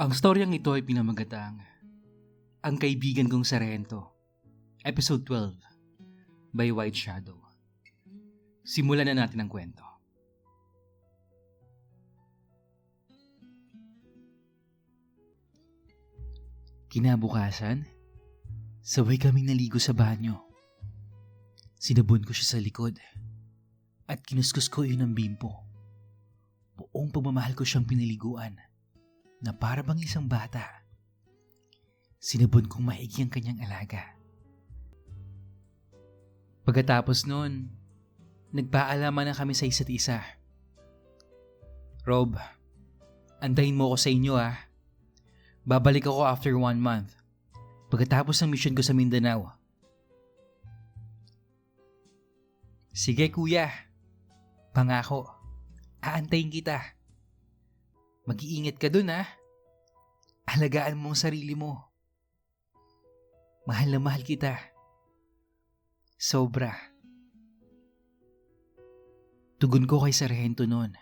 Ang storyang ito ay pinamagatang Ang Kaibigan Kong Sargento, Episode 12, by White Shadow. Simulan na natin ang kwento. Kinabukasan, sabay kaming naligo sa banyo. Sinabon ko siya sa likod at kinuskus ko yun ng bimpo. Buong pagmamahal ko siyang pinaliguan na para bang isang bata. Sinabon kong maigi ang kanyang alaga. Pagkatapos nun, nagpaalaman na kami sa isa't isa. Rob, antayin mo ko sa inyo ah. Babalik ako after 1 month. Pagkatapos ng mission ko sa Mindanao. Sige kuya, pangako, aantayin kita. Mag-iingat ka dun ah. Alagaan mo ang sarili mo. Mahal na mahal kita. Sobra. Tugon ko kay Sargento noon.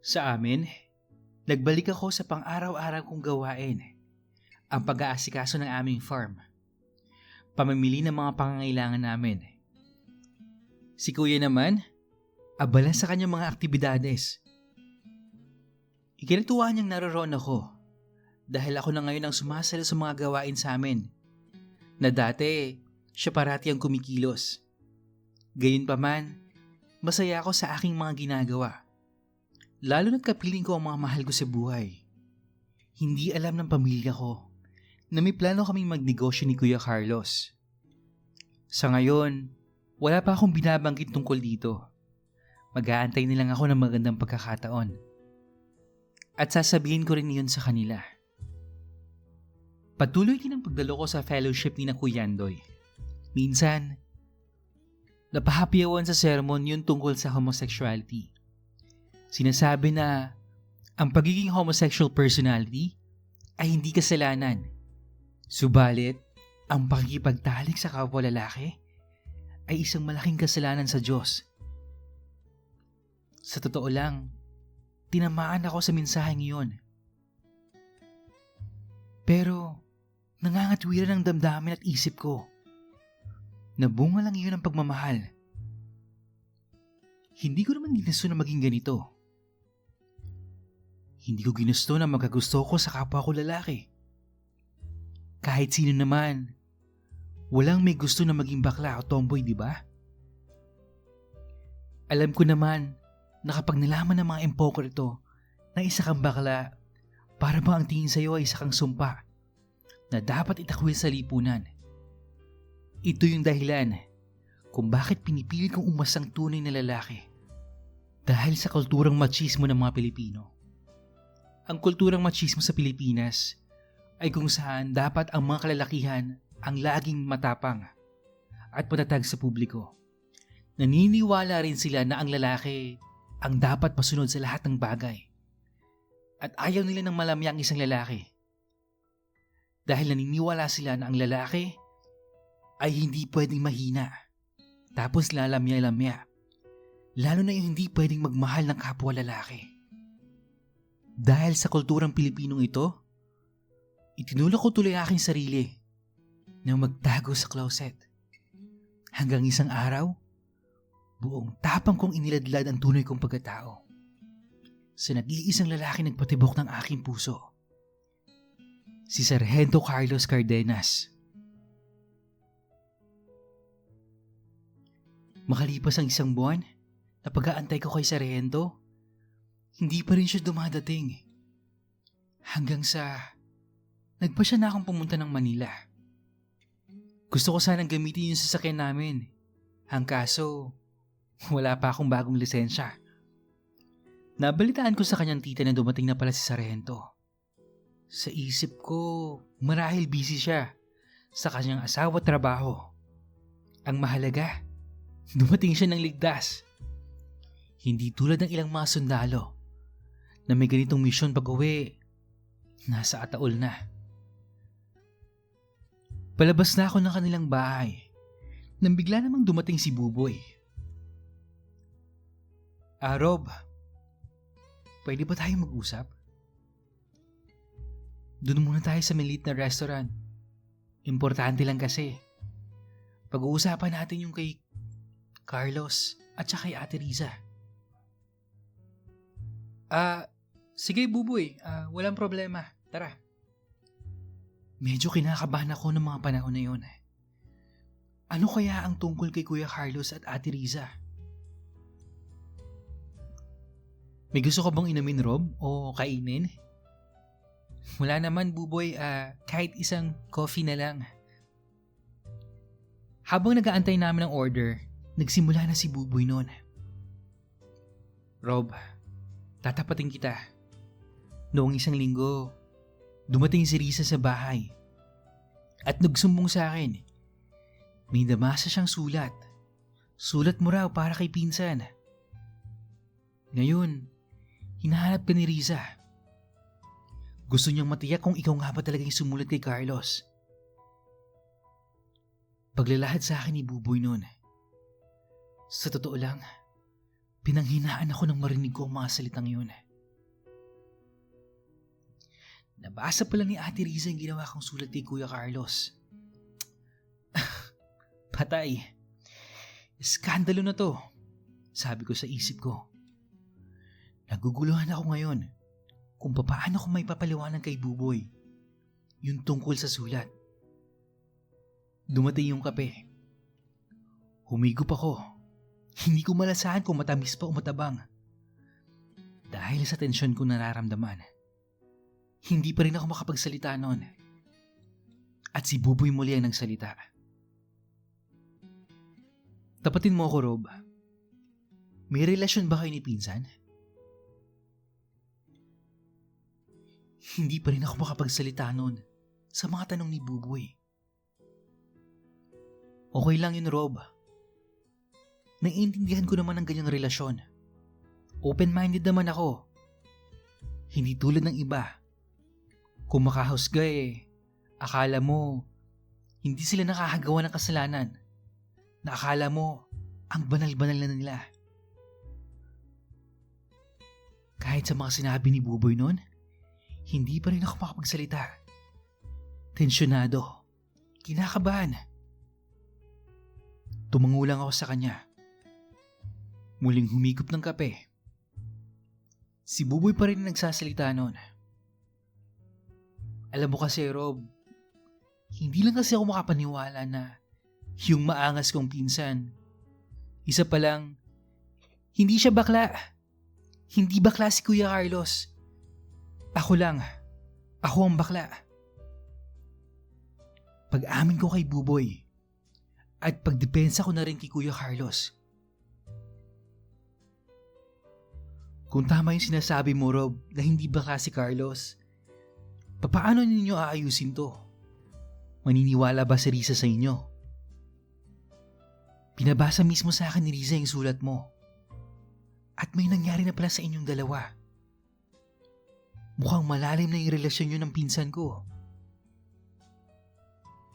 Sa amin, nagbalik ako sa pang-araw-araw kong gawain. Ang pag-aasikaso ng aming farm. Pamimili ng mga pangangailangan namin. Si kuya naman, abala sa kanyang mga aktibidades. Ikinatuwa niyang naroroon ako dahil ako na ngayon ang sumasalo sa mga gawain sa amin na dati siya parati ang kumikilos. Gayunpaman, masaya ako sa aking mga ginagawa. Lalo na't kapiling ko ang mga mahal ko sa buhay. Hindi alam ng pamilya ko na may plano kaming magnegosyo ni Kuya Carlos. Sa ngayon, wala pa akong binabanggit tungkol dito. Mag-aantay nilang ako ng magandang pagkakataon. At sasabihin ko rin yun sa kanila. Patuloy din ang pagdalo ko sa fellowship ni na Kuya Andoy. Minsan, napahapiawan sa sermon yun tungkol sa homosexuality. Sinasabi na ang pagiging homosexual personality ay hindi kasalanan. Subalit, ang pakikipagtalik sa kapwa lalaki ay isang malaking kasalanan sa Diyos. Sa totoo lang, tinamaan ako sa mensaheng iyon. Pero, nangangatwiran ang damdamin at isip ko. Nabunga lang iyon ang pagmamahal. Hindi ko naman ginusto na maging ganito. Hindi ko ginusto na magkagusto ko sa kapwa ko lalaki. Kahit sino naman, walang may gusto na maging bakla o tomboy, di ba? Alam ko naman na kapag nalaman ng mga impokrito na isa kang bakla, para ba ang tingin sa'yo ay isa kang sumpa na dapat itakwil sa lipunan. Ito yung dahilan kung bakit pinipilit kong umasang tunay na lalaki. Dahil sa kulturang machismo ng mga Pilipino. Ang kulturang machismo sa Pilipinas ay kung saan dapat ang mga kalalakihan ang laging matapang at matatag sa publiko. Naniniwala rin sila na ang lalaki ang dapat masunod sa lahat ng bagay. At ayaw nila ng malamya ang isang lalaki. Dahil naniniwala sila na ang lalaki ay hindi pwedeng mahina. Tapos lalamya-lamya. Lalo na yung hindi pwedeng magmahal ng kapwa lalaki. Dahil sa kulturang Pilipinong ito, itinulak ko tuloy aking sarili na magtago sa closet. Hanggang isang araw, buong tapang kong iniladlad ang tunay kong pagkatao. Sa nag-iisang lalaki nagpatibok ng aking puso. Si Sargento Carlos Cardenas. Makalipas ang 1 buwan na pag-aantay ko kay Sargento, hindi pa rin siya dumadating. Hanggang sa nagpa siya na akong pumunta ng Manila. Gusto ko sanang gamitin yung sasakyan namin. Ang kaso, wala pa akong bagong lisensya. Nabalitaan ko sa kanyang tita na dumating na pala si Sargento. Sa isip ko, marahil busy siya sa kanyang asawa at trabaho. Ang mahalaga, dumating siya ng ligtas. Hindi tulad ng ilang mga sundalo na may ganitong misyon pag-uwi, nasa ataol na. Palabas na ako ng kanilang bahay nang bigla namang dumating si Buboy. Rob, pwede ba tayo mag-usap? Doon muna tayo sa maliit na restaurant. Importante lang kasi. Pag-uusapan natin yung kay Carlos at saka kay Ate Riza. Sige Buboy, walang problema. Tara. Medyo kinakabahan ako ng mga panahon na yun. Ano kaya ang tungkol kay Kuya Carlos at Ate Riza? May gusto ka bang inumin, Rob? O kainin? Wala naman, Buboy. Kahit isang coffee na lang. Habang nag-aantay namin ng order, nagsimula na si Buboy noon. Rob, tatapatin kita. Noong isang linggo, dumating si Riza sa bahay. At nagsumbong sa akin. May namasa siyang sulat. Sulat mo raw para kay pinsan. Ngayon, hinahanap ka ni Riza. Gusto niyang matiyak kung ikaw nga ba talaga yung sumulat kay Carlos. Paglalahad sa akin ni Buboy noon. Sa totoo lang, pinanghinaan ako nang marinig ko ang mga salitang yun. Nabasa pala ni Ate Riza yung ginawa kong sulat kay Kuya Carlos. Patay. Iskandalo na to, sabi ko sa isip ko. Naguguluhan ako ngayon kung paano ko may papaliwanag kay Buboy yung tungkol sa sulat. Dumating yung kape. Humigop ako. Hindi ko malasahan kung matamis pa o matabang. Dahil sa tensyon ko nararamdaman, hindi pa rin ako makapagsalita noon. At si Buboy muli ang nagsalita. Tapatin mo ako, Rob. May relasyon ba kayo ni pinsan? Hindi pa rin ako makapagsalita noon sa mga tanong ni Buboy. Okay lang yun, Rob. Naiintindihan ko naman ang ganyang relasyon. Open-minded naman ako. Hindi tulad ng iba. Kung makahusga akala mo hindi sila nakakagawa ng kasalanan. Na akala mo ang banal-banal na nila. Kahit sa mga sinabi ni Buboy noon, hindi pa rin ako makapagsalita. Tensyonado. Kinakabahan. Tumango lang ako sa kanya. Muling humigop ng kape. Si Buboy pa rin nagsasalita noon. Alam mo kasi, Rob, hindi lang kasi ako makapaniwala na yung maangas kong pinsan, isa pa lang, hindi siya bakla. Hindi bakla si Kuya Carlos. Ako lang. Ako ang bakla. Pag-amin ko kay Buboy at pagdepensa ko na rin kay Kuya Carlos. Kung tama yung sinasabi mo, Rob, na hindi bakla si Carlos, paano ninyo aayusin to? Maniniwala ba si Riza sa inyo? Pinabasa mismo sa akin ni Riza yung sulat mo. At may nangyari na pala sa inyong dalawa. Mukhang malalim na yung relasyon nyo ng pinsan ko.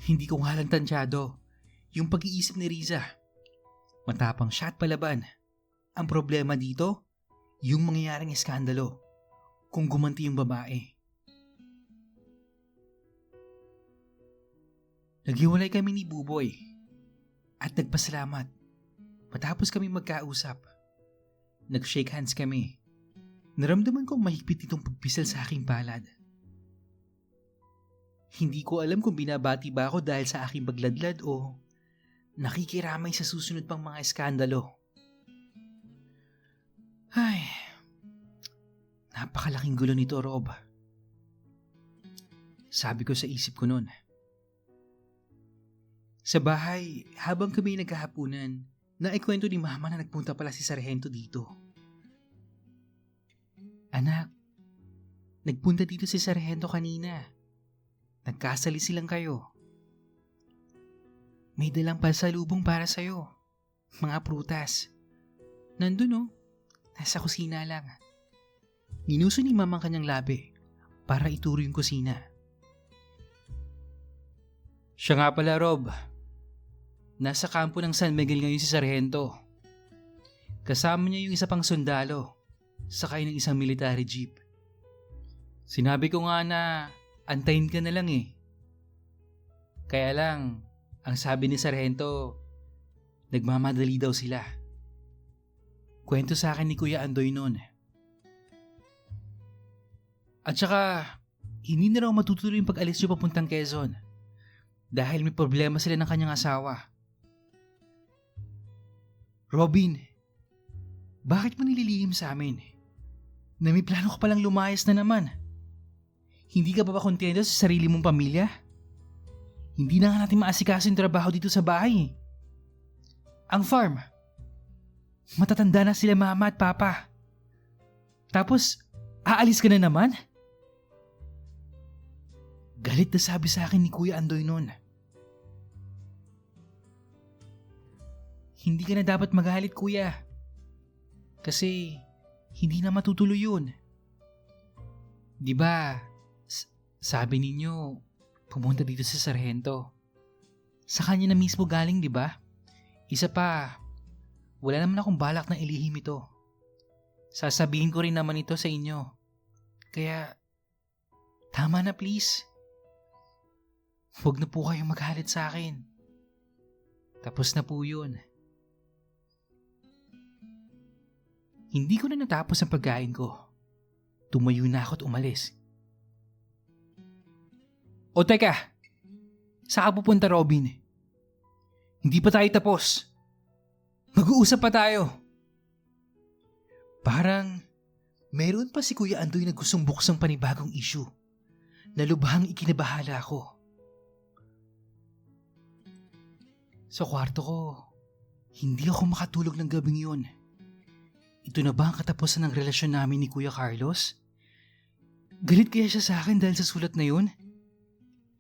Hindi ko nga lang tansyado yung pag-iisip ni Riza. Matapang siya at palaban. Ang problema dito, yung mangyayaring eskandalo kung gumanti yung babae. Naghiwalay kami ni Buboy at nagpasalamat. Matapos kami magkausap, nag-shake hands kami. Naramdaman ko ang mahigpit itong pagpisal sa aking palad. Hindi ko alam kung binabati ba ako dahil sa aking pagladlad o nakikiramay sa susunod pang mga eskandalo. Ay, napakalaking gulo nito, Rob. Sabi ko sa isip ko noon. Sa bahay, habang kami nagkahapunan, naikwento ni Mama na nagpunta pala si Sargento dito. Anak, nagpunta dito si Sargento kanina. Nagkasali silang kayo. May dalang pasalubong para sa'yo. Mga prutas. Nandun nasa kusina lang. Ninuso ni Mama ang kanyang labi para ituro yung kusina. Siya nga pala, Rob. Nasa kampo ng San Miguel ngayon si Sargento. Kasama niya yung isa pang sundalo. sakay ng isang military jeep. Sinabi ko nga na antayin ka na lang eh. Kaya lang, ang sabi ni Sargento, nagmamadali daw sila. Kwento sa akin ni Kuya Andoy noon. At saka, hindi na raw matutuloy yung pag-alis nyo papuntang Quezon dahil may problema sila ng kanyang asawa. Robin, bakit mo nililihim sa amin? Na may plano ka palang lumayas na naman. Hindi ka ba kontento sa sarili mong pamilya? Hindi na nga natin maasikaso yung trabaho dito sa bahay. Ang farm, matatanda na sila mama at papa. Tapos, aalis ka na naman? Galit na sabi sa akin ni Kuya Andoy noon. Hindi ka na dapat magalit, Kuya. Kasi hindi na matutuloy yun. Diba, sabi ninyo, pumunta dito sa Sargento. Sa kanya na mismo galing, diba? Isa pa, wala naman akong balak na ilihim ito. Sasabihin ko rin naman ito sa inyo. Kaya, tama na please. Huwag na po kayong magalit sa akin. Tapos na po yun. Hindi ko na natapos ang pagkain ko. Tumayo na ako at umalis. O teka, saan ka pupunta, Robin? Hindi pa tayo tapos. Mag-uusap pa tayo. Parang meron pa si Kuya Andoy na gustong buksang panibagong issue na lubhang ikinabahala ko. Sa kwarto ko, hindi ako makatulog ng gabing yun. Ito na ba ang katapusan ng relasyon namin ni Kuya Carlos? Galit kaya siya sa akin dahil sa sulat na yun?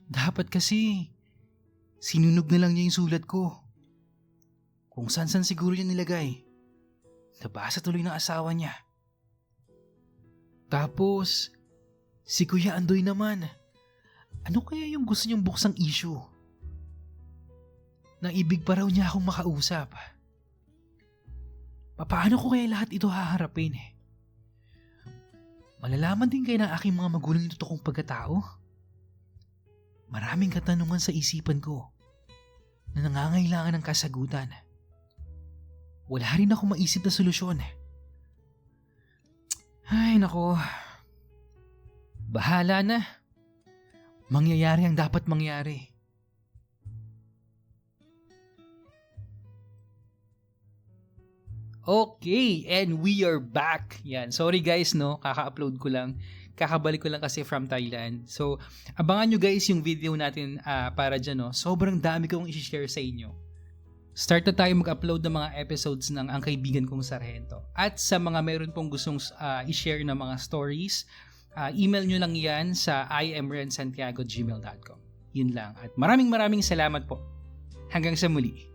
Dapat kasi, sinunog na lang niya yung sulat ko. Kung saan siguro niya nilagay. Nabasa tuloy ng asawa niya. Tapos, si Kuya Andoy naman. Ano kaya yung gusto niyang buksang issue? Nang ibig pa raw niya akong makausap. Paano ko kaya lahat ito haharapin? Malalaman din kaya ng aking mga magulang yung totoong pagkatao? Maraming katanungan sa isipan ko na nangangailangan ng kasagutan. Wala rin ako maisip na solusyon. Ay nako, bahala na. Mangyayari ang dapat mangyari. Okay, and we are back. Yan. Sorry guys, no? Kaka-upload ko lang. Kakabalik ko lang kasi from Thailand. So, abangan nyo guys yung video natin para dyan, no? Sobrang dami kong i-share sa inyo. Start na tayo mag-upload ng mga episodes ng Ang Kaibigan Kong Sargento. At sa mga meron pong gustong i-share na mga stories, email nyo lang yan sa imrensantiago@gmail.com. Yun lang. At maraming salamat po. Hanggang sa muli.